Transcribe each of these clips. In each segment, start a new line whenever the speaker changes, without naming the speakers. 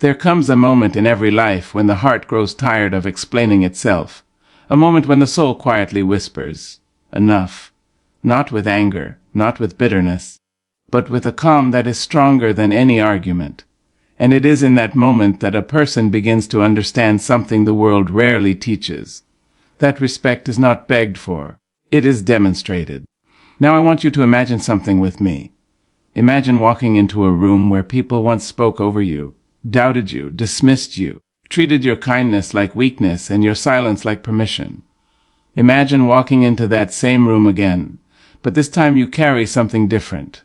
There comes a moment in every life when the heart grows tired of explaining itself, a moment when the soul quietly whispers, "Enough." Not with anger, not with bitterness, but with a calm that is stronger than any argument. And it is in that moment that a person begins to understand something the world rarely teaches. That respect is not begged for, it is demonstrated. Now I want you to imagine something with me. Imagine walking into a room where people once spoke over you, doubted you, dismissed you, treated your kindness like weakness and your silence like permission. Imagine walking into that same room again, but this time you carry something different.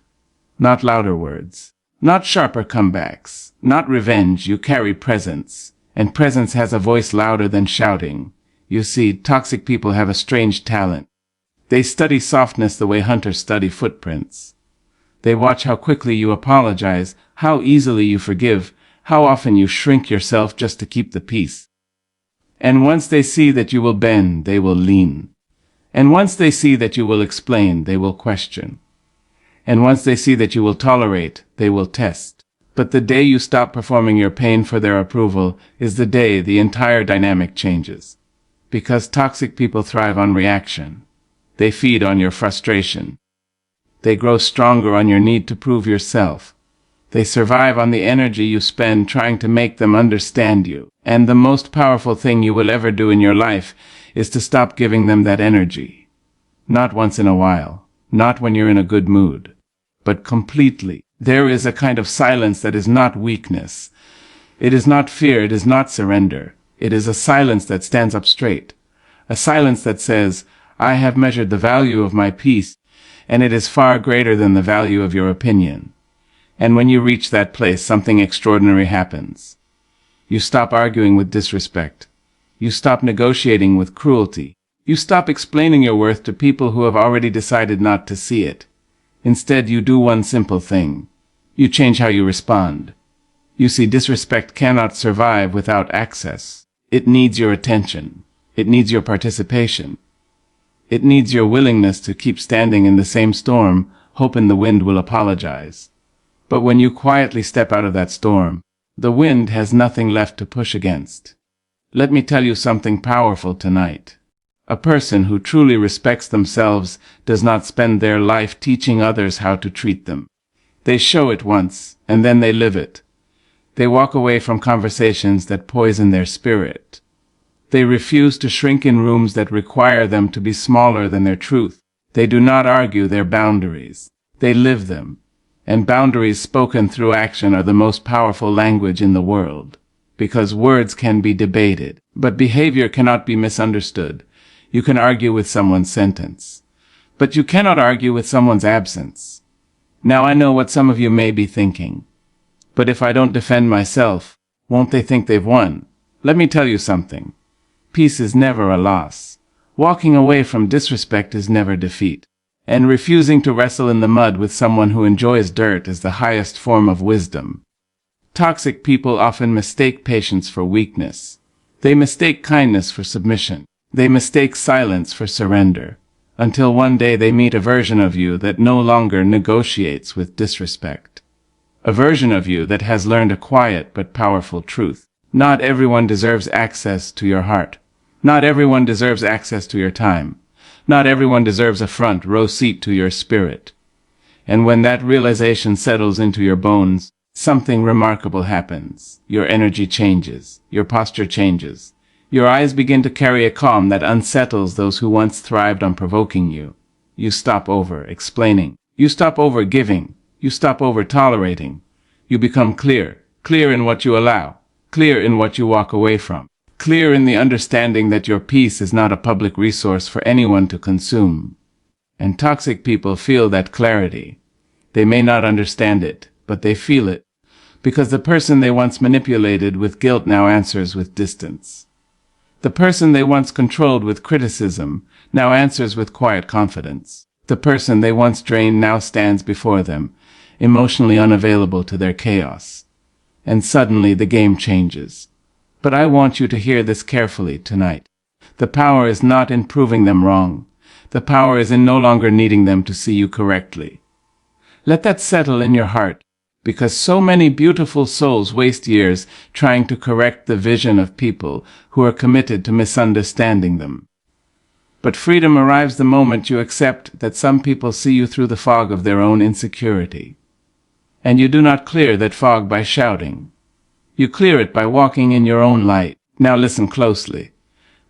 Not louder words, not sharper comebacks, not revenge, you carry presence, and presence has a voice louder than shouting. You see, toxic people have a strange talent. They study softness the way hunters study footprints. They watch how quickly you apologize, how easily you forgive, how often you shrink yourself just to keep the peace. And once they see that you will bend, they will lean. And once they see that you will explain, they will question. And once they see that you will tolerate, they will test. But the day you stop performing your pain for their approval is the day the entire dynamic changes. Because toxic people thrive on reaction. They feed on your frustration. They grow stronger on your need to prove yourself. They survive on the energy you spend trying to make them understand you. And the most powerful thing you will ever do in your life is to stop giving them that energy. Not once in a while, not when you're in a good mood, but completely. There is a kind of silence that is not weakness. It is not fear, it is not surrender. It is a silence that stands up straight. A silence that says, I have measured the value of my peace, and it is far greater than the value of your opinion. And when you reach that place, something extraordinary happens. You stop arguing with disrespect. You stop negotiating with cruelty. You stop explaining your worth to people who have already decided not to see it. Instead, you do one simple thing. You change how you respond. You see, disrespect cannot survive without access. It needs your attention. It needs your participation. It needs your willingness to keep standing in the same storm, hoping the wind will apologize. But when you quietly step out of that storm, the wind has nothing left to push against. Let me tell you something powerful tonight. A person who truly respects themselves does not spend their life teaching others how to treat them. They show it once, and then they live it. They walk away from conversations that poison their spirit. They refuse to shrink in rooms that require them to be smaller than their truth. They do not argue their boundaries. They live them. And boundaries spoken through action are the most powerful language in the world. Because words can be debated, but behavior cannot be misunderstood. You can argue with someone's sentence, but you cannot argue with someone's absence. Now I know what some of you may be thinking. But if I don't defend myself, won't they think they've won? Let me tell you something. Peace is never a loss. Walking away from disrespect is never defeat. And refusing to wrestle in the mud with someone who enjoys dirt is the highest form of wisdom. Toxic people often mistake patience for weakness. They mistake kindness for submission. They mistake silence for surrender. Until one day they meet a version of you that no longer negotiates with disrespect. A version of you that has learned a quiet but powerful truth. Not everyone deserves access to your heart. Not everyone deserves access to your time. Not everyone deserves a front row seat to your spirit. And when that realization settles into your bones, something remarkable happens. Your energy changes. Your posture changes. Your eyes begin to carry a calm that unsettles those who once thrived on provoking you. You stop over-explaining. You stop over-giving. You stop over-tolerating. You become clear. Clear in what you allow. Clear in what you walk away from. Clear in the understanding that your peace is not a public resource for anyone to consume. And toxic people feel that clarity. They may not understand it, but they feel it. Because the person they once manipulated with guilt now answers with distance. The person they once controlled with criticism now answers with quiet confidence. The person they once drained now stands before them, emotionally unavailable to their chaos. And suddenly the game changes. But I want you to hear this carefully tonight. The power is not in proving them wrong. The power is in no longer needing them to see you correctly. Let that settle in your heart, because so many beautiful souls waste years trying to correct the vision of people who are committed to misunderstanding them. But freedom arrives the moment you accept that some people see you through the fog of their own insecurity. And you do not clear that fog by shouting. You clear it by walking in your own light. Now listen closely.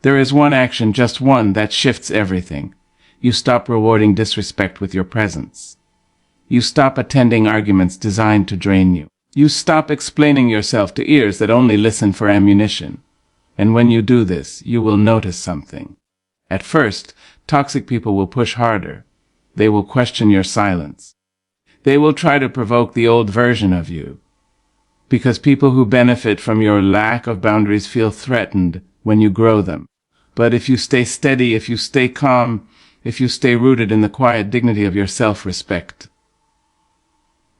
There is one action, just one, that shifts everything. You stop rewarding disrespect with your presence. You stop attending arguments designed to drain you. You stop explaining yourself to ears that only listen for ammunition. And when you do this, you will notice something. At first, toxic people will push harder. They will question your silence. They will try to provoke the old version of you. Because people who benefit from your lack of boundaries feel threatened when you grow them. But if you stay steady, if you stay calm, if you stay rooted in the quiet dignity of your self-respect,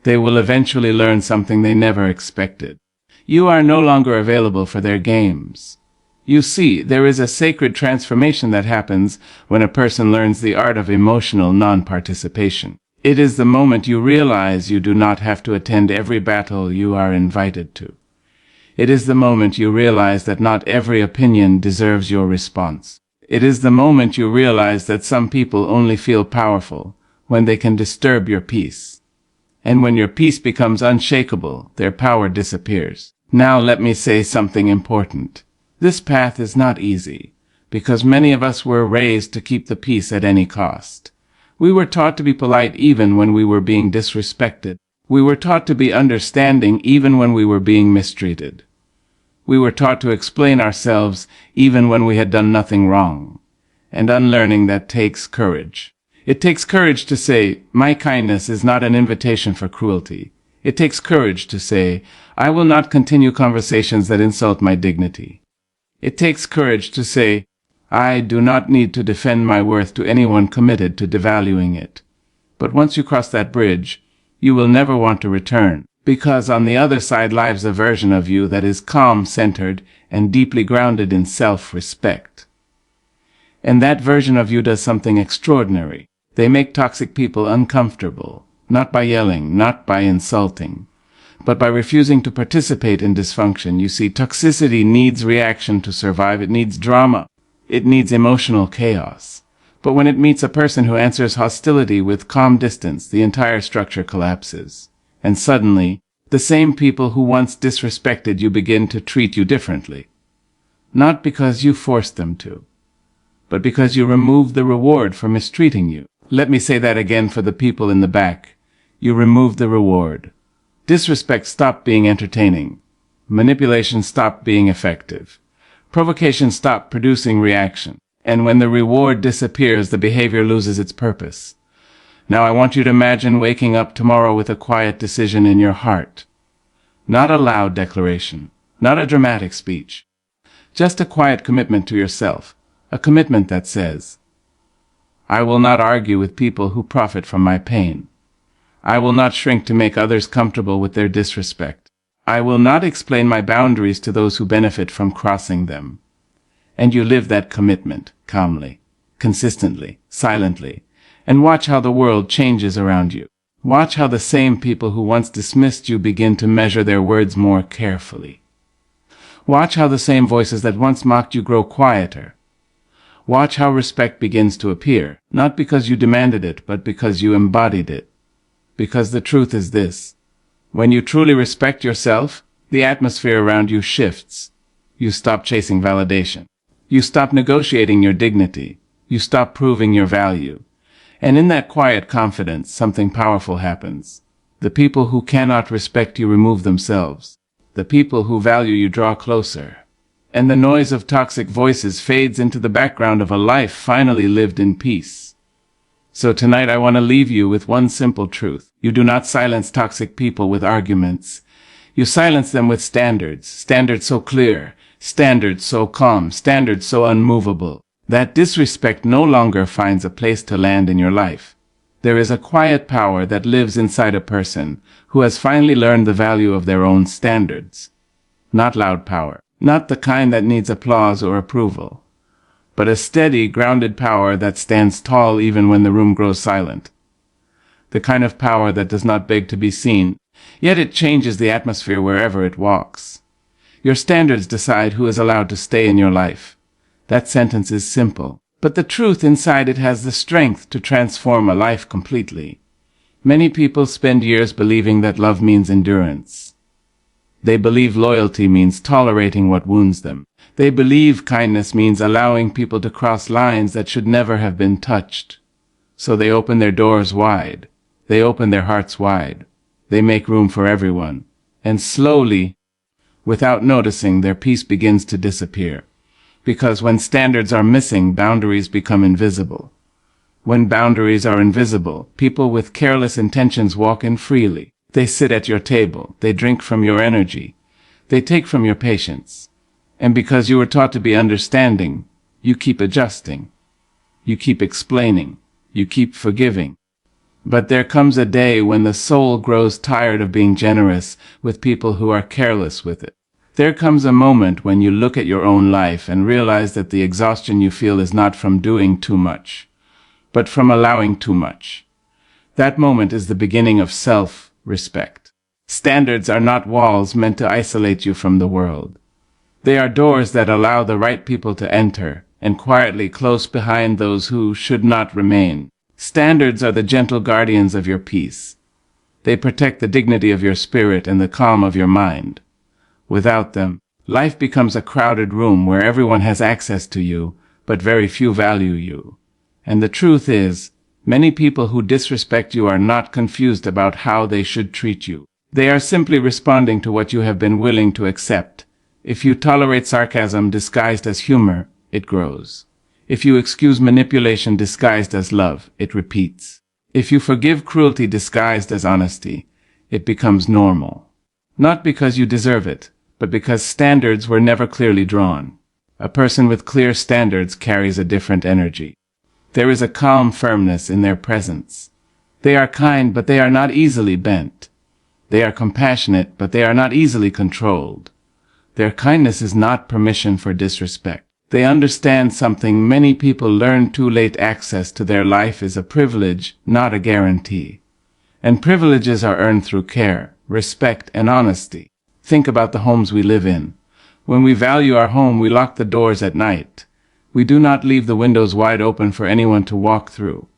they will eventually learn something they never expected. You are no longer available for their games. You see, there is a sacred transformation that happens when a person learns the art of emotional non-participation. It is the moment you realize you do not have to attend every battle you are invited to. It is the moment you realize that not every opinion deserves your response. It is the moment you realize that some people only feel powerful when they can disturb your peace. And when your peace becomes unshakable, their power disappears. Now let me say something important. This path is not easy, because many of us were raised to keep the peace at any cost. We were taught to be polite even when we were being disrespected. We were taught to be understanding even when we were being mistreated. We were taught to explain ourselves even when we had done nothing wrong. And unlearning that takes courage. It takes courage to say, my kindness is not an invitation for cruelty. It takes courage to say, I will not continue conversations that insult my dignity. It takes courage to say, I do not need to defend my worth to anyone committed to devaluing it. But once you cross that bridge, you will never want to return, because on the other side lies a version of you that is calm, centered, and deeply grounded in self-respect. And that version of you does something extraordinary. They make toxic people uncomfortable, not by yelling, not by insulting, but by refusing to participate in dysfunction. You see, toxicity needs reaction to survive. It needs drama. It needs emotional chaos. But when it meets a person who answers hostility with calm distance, the entire structure collapses. And suddenly, the same people who once disrespected you begin to treat you differently. Not because you forced them to, but because you removed the reward for mistreating you. Let me say that again for the people in the back. You removed the reward. Disrespect stopped being entertaining. Manipulation stopped being effective. Provocation stopped producing reaction. And when the reward disappears, the behavior loses its purpose. Now I want you to imagine waking up tomorrow with a quiet decision in your heart. Not a loud declaration, not a dramatic speech. Just a quiet commitment to yourself. A commitment that says, I will not argue with people who profit from my pain. I will not shrink to make others comfortable with their disrespect. I will not explain my boundaries to those who benefit from crossing them. And you live that commitment calmly, consistently, silently, and watch how the world changes around you. Watch how the same people who once dismissed you begin to measure their words more carefully. Watch how the same voices that once mocked you grow quieter. Watch how respect begins to appear, not because you demanded it, but because you embodied it. Because the truth is this: when you truly respect yourself, the atmosphere around you shifts. You stop chasing validation. You stop negotiating your dignity. You stop proving your value. And in that quiet confidence, something powerful happens. The people who cannot respect you remove themselves. The people who value you draw closer. And the noise of toxic voices fades into the background of a life finally lived in peace. So tonight I want to leave you with one simple truth. You do not silence toxic people with arguments. You silence them with standards. Standards so clear, standards so calm, standards so unmovable, that disrespect no longer finds a place to land in your life. There is a quiet power that lives inside a person who has finally learned the value of their own standards. Not loud power. Not the kind that needs applause or approval, but a steady, grounded power that stands tall even when the room grows silent. The kind of power that does not beg to be seen, Yet it changes the atmosphere wherever it walks. Your standards decide who is allowed to stay in your life. That sentence is simple, but the truth inside it has the strength to transform a life completely. Many people spend years believing that love means endurance. They believe loyalty means tolerating what wounds them. They believe kindness means allowing people to cross lines that should never have been touched. So they open their doors wide. They open their hearts wide. They make room for everyone. And slowly, without noticing, their peace begins to disappear. Because when standards are missing, boundaries become invisible. When boundaries are invisible, people with careless intentions walk in freely. They sit at your table. They drink from your energy. They take from your patience. And because you were taught to be understanding, you keep adjusting. You keep explaining. You keep forgiving. But there comes a day when the soul grows tired of being generous with people who are careless with it. There comes a moment when you look at your own life and realize that the exhaustion you feel is not from doing too much, but from allowing too much. That moment is the beginning of self-respect. Standards are not walls meant to isolate you from the world. They are doors that allow the right people to enter and quietly close behind those who should not remain. Standards are the gentle guardians of your peace. They protect the dignity of your spirit and the calm of your mind. Without them, life becomes a crowded room where everyone has access to you, but very few value you. And the truth is, many people who disrespect you are not confused about how they should treat you. They are simply responding to what you have been willing to accept. If you tolerate sarcasm disguised as humor, it grows. If you excuse manipulation disguised as love, it repeats. If you forgive cruelty disguised as honesty, it becomes normal. Not because you deserve it, but because standards were never clearly drawn. A person with clear standards carries a different energy. There is a calm firmness in their presence. They are kind, but they are not easily bent. They are compassionate, but they are not easily controlled. Their kindness is not permission for disrespect. They understand something many people learn too late: access to their life is a privilege, not a guarantee. And privileges are earned through care, respect, and honesty. Think about the homes we live in. When we value our home, we lock the doors at night. We do not leave the windows wide open for anyone to walk through.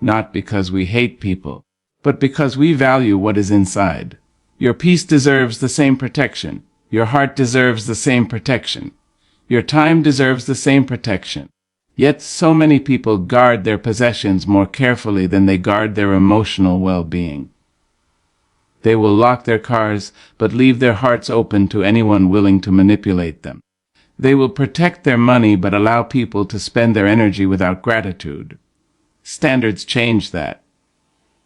Not because we hate people, but because we value what is inside. Your peace deserves the same protection. Your heart deserves the same protection. Your time deserves the same protection. Yet so many people guard their possessions more carefully than they guard their emotional well-being. They will lock their cars, but leave their hearts open to anyone willing to manipulate them. They will protect their money, but allow people to spend their energy without gratitude. Standards change that.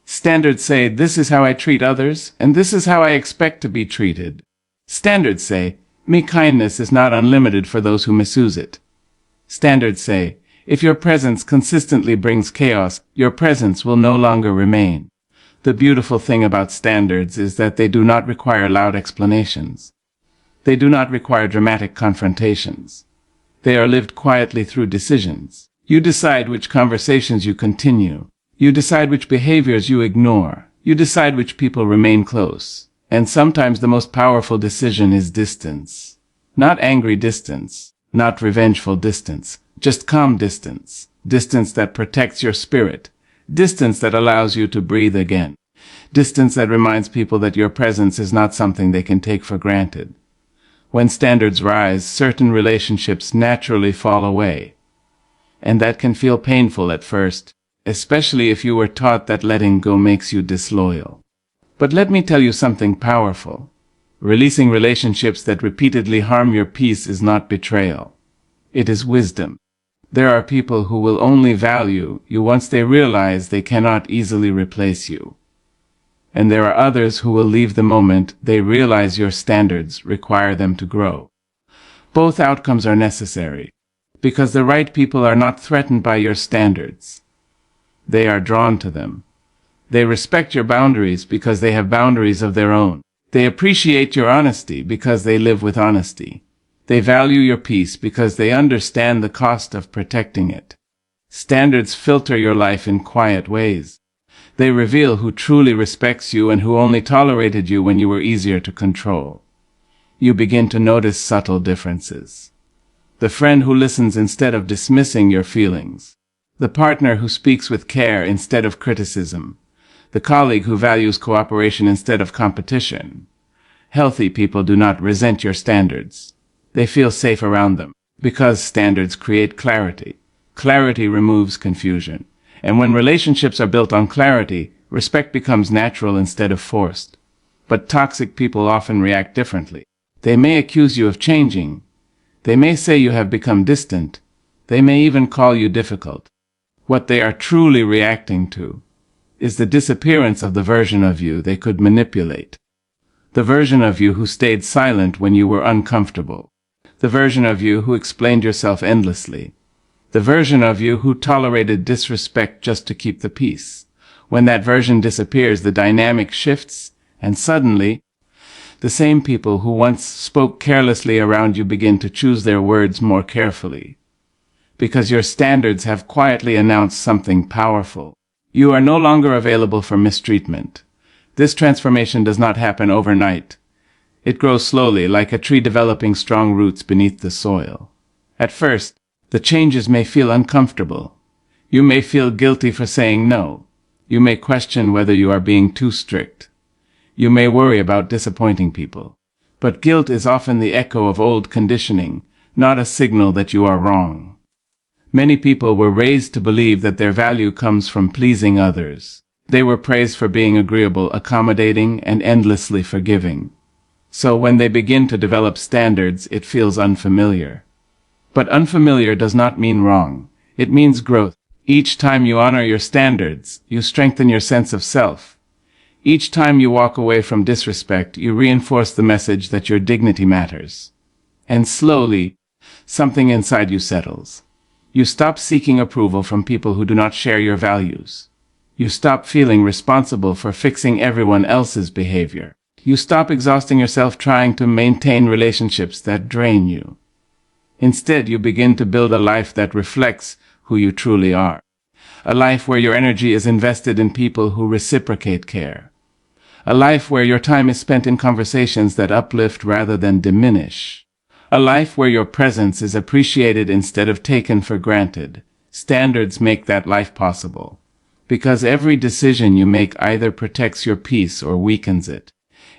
Standards say, this is how I treat others, and this is how I expect to be treated. Standards say, me kindness is not unlimited for those who misuse it. Standards say, if your presence consistently brings chaos, your presence will no longer remain. The beautiful thing about standards is that they do not require loud explanations. They do not require dramatic confrontations. They are lived quietly through decisions. You decide which conversations you continue. You decide which behaviors you ignore. You decide which people remain close. And sometimes the most powerful decision is distance. Not angry distance, not revengeful distance, just calm distance. Distance that protects your spirit. Distance that allows you to breathe again. Distance that reminds people that your presence is not something they can take for granted. When standards rise, certain relationships naturally fall away. And that can feel painful at first, especially if you were taught that letting go makes you disloyal. But let me tell you something powerful. Releasing relationships that repeatedly harm your peace is not betrayal. It is wisdom. There are people who will only value you once they realize they cannot easily replace you. And there are others who will leave the moment they realize your standards require them to grow. Both outcomes are necessary, because the right people are not threatened by your standards. They are drawn to them. They respect your boundaries because they have boundaries of their own. They appreciate your honesty because they live with honesty. They value your peace because they understand the cost of protecting it. Standards filter your life in quiet ways. They reveal who truly respects you and who only tolerated you when you were easier to control. You begin to notice subtle differences. The friend who listens instead of dismissing your feelings. The partner who speaks with care instead of criticism. The colleague who values cooperation instead of competition. Healthy people do not resent your standards. They feel safe around them, because standards create clarity. Clarity removes confusion. And when relationships are built on clarity, respect becomes natural instead of forced. But toxic people often react differently. They may accuse you of changing. They may say you have become distant. They may even call you difficult. What they are truly reacting to is the disappearance of the version of you they could manipulate. The version of you who stayed silent when you were uncomfortable. The version of you who explained yourself endlessly. The version of you who tolerated disrespect just to keep the peace. When that version disappears, the dynamic shifts, and suddenly, the same people who once spoke carelessly around you begin to choose their words more carefully. Because your standards have quietly announced something powerful. You are no longer available for mistreatment. This transformation does not happen overnight. It grows slowly, like a tree developing strong roots beneath the soil. At first, the changes may feel uncomfortable. You may feel guilty for saying no. You may question whether you are being too strict. You may worry about disappointing people. But guilt is often the echo of old conditioning, not a signal that you are wrong. Many people were raised to believe that their value comes from pleasing others. They were praised for being agreeable, accommodating, and endlessly forgiving. So when they begin to develop standards, it feels unfamiliar. But unfamiliar does not mean wrong. It means growth. Each time you honor your standards, you strengthen your sense of self. Each time you walk away from disrespect, you reinforce the message that your dignity matters. And slowly, something inside you settles. You stop seeking approval from people who do not share your values. You stop feeling responsible for fixing everyone else's behavior. You stop exhausting yourself trying to maintain relationships that drain you. Instead, you begin to build a life that reflects who you truly are. A life where your energy is invested in people who reciprocate care. A life where your time is spent in conversations that uplift rather than diminish. A life where your presence is appreciated instead of taken for granted. Standards make that life possible. Because every decision you make either protects your peace or weakens it.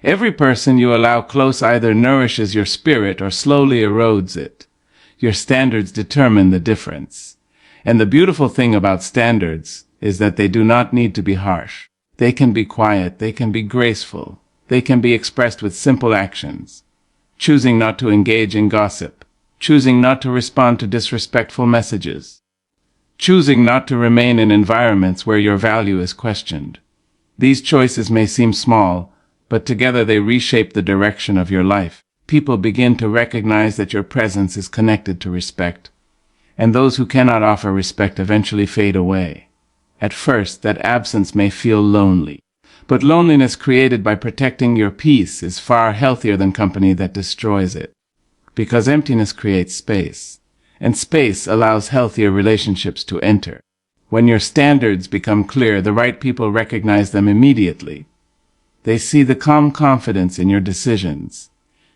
Every person you allow close either nourishes your spirit or slowly erodes it. Your standards determine the difference. And the beautiful thing about standards is that they do not need to be harsh. They can be quiet, they can be graceful, they can be expressed with simple actions. Choosing not to engage in gossip, choosing not to respond to disrespectful messages, choosing not to remain in environments where your value is questioned. These choices may seem small, but together they reshape the direction of your life. People begin to recognize that your presence is connected to respect, and those who cannot offer respect eventually fade away. At first, that absence may feel lonely, but loneliness created by protecting your peace is far healthier than company that destroys it, because emptiness creates space, and space allows healthier relationships to enter. When your standards become clear, the right people recognize them immediately. They see the calm confidence in your decisions.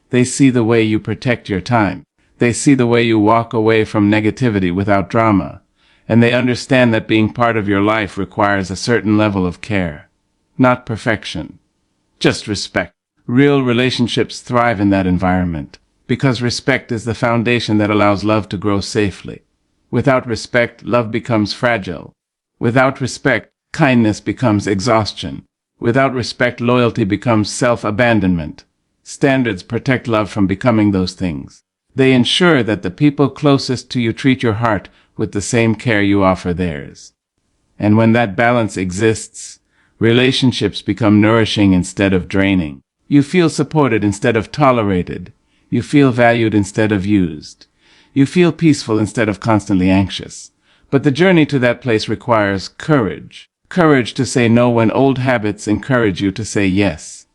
They see the way you protect your time. They see the way you walk away from negativity without drama. And they understand that being part of your life requires a certain level of care. Not perfection. Just respect. Real relationships thrive in that environment, because respect is the foundation that allows love to grow safely. Without respect, love becomes fragile. Without respect, kindness becomes exhaustion. Without respect, loyalty becomes self-abandonment. Standards protect love from becoming those things. They ensure that the people closest to you treat your heart with the same care you offer theirs. And when that balance exists, relationships become nourishing instead of draining. You feel supported instead of tolerated. You feel valued instead of used. You feel peaceful instead of constantly anxious. But the journey to that place requires courage. Courage to say no when old habits encourage you to say yes.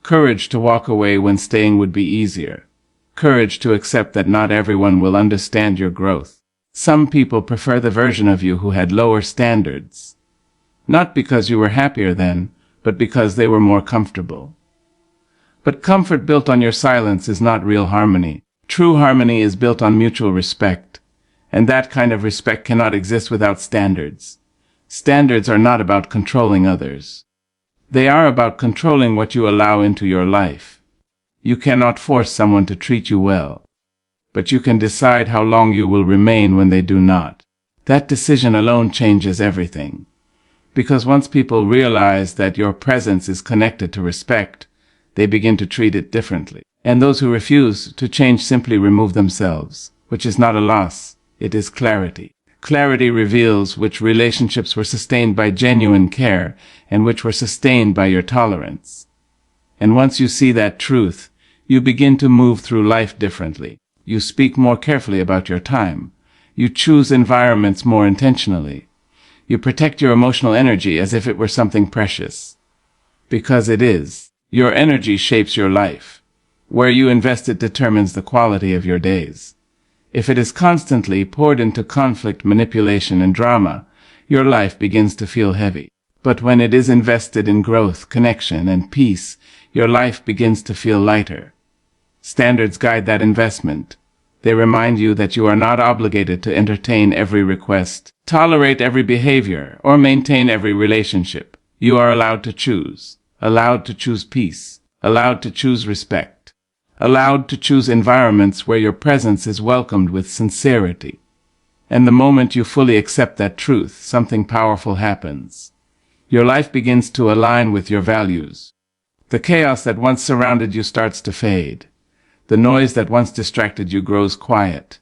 Courage to walk away when staying would be easier. Courage to accept that not everyone will understand your growth. Some people prefer the version of you who had lower standards. not because you were happier then, but because they were more comfortable. But comfort built on your silence is not real harmony. True harmony is built on mutual respect, and that kind of respect cannot exist without standards. Standards are not about controlling others. They are about controlling what you allow into your life. You cannot force someone to treat you well, but you can decide how long you will remain when they do not. That decision alone changes everything. Because once people realize that your presence is connected to respect, they begin to treat it differently. And those who refuse to change simply remove themselves, which is not a loss, it is clarity. Clarity reveals which relationships were sustained by genuine care and which were sustained by your tolerance. And once you see that truth, you begin to move through life differently. You speak more carefully about your time. You choose environments more intentionally. You protect your emotional energy as if it were something precious. Because it is. Your energy shapes your life. Where you invest it determines the quality of your days. If it is constantly poured into conflict, manipulation, and drama, your life begins to feel heavy. But when it is invested in growth, connection, and peace, your life begins to feel lighter. Standards guide that investment. They remind you that you are not obligated to entertain every request, tolerate every behavior, or maintain every relationship. You are allowed to choose peace, allowed to choose respect, allowed to choose environments where your presence is welcomed with sincerity. And the moment you fully accept that truth, something powerful happens. Your life begins to align with your values. The chaos that once surrounded you starts to fade. The noise that once distracted you grows quiet.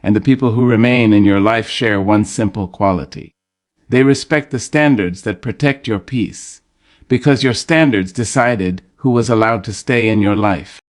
And the people who remain in your life share one simple quality. They respect the standards that protect your peace, because your standards decided who was allowed to stay in your life.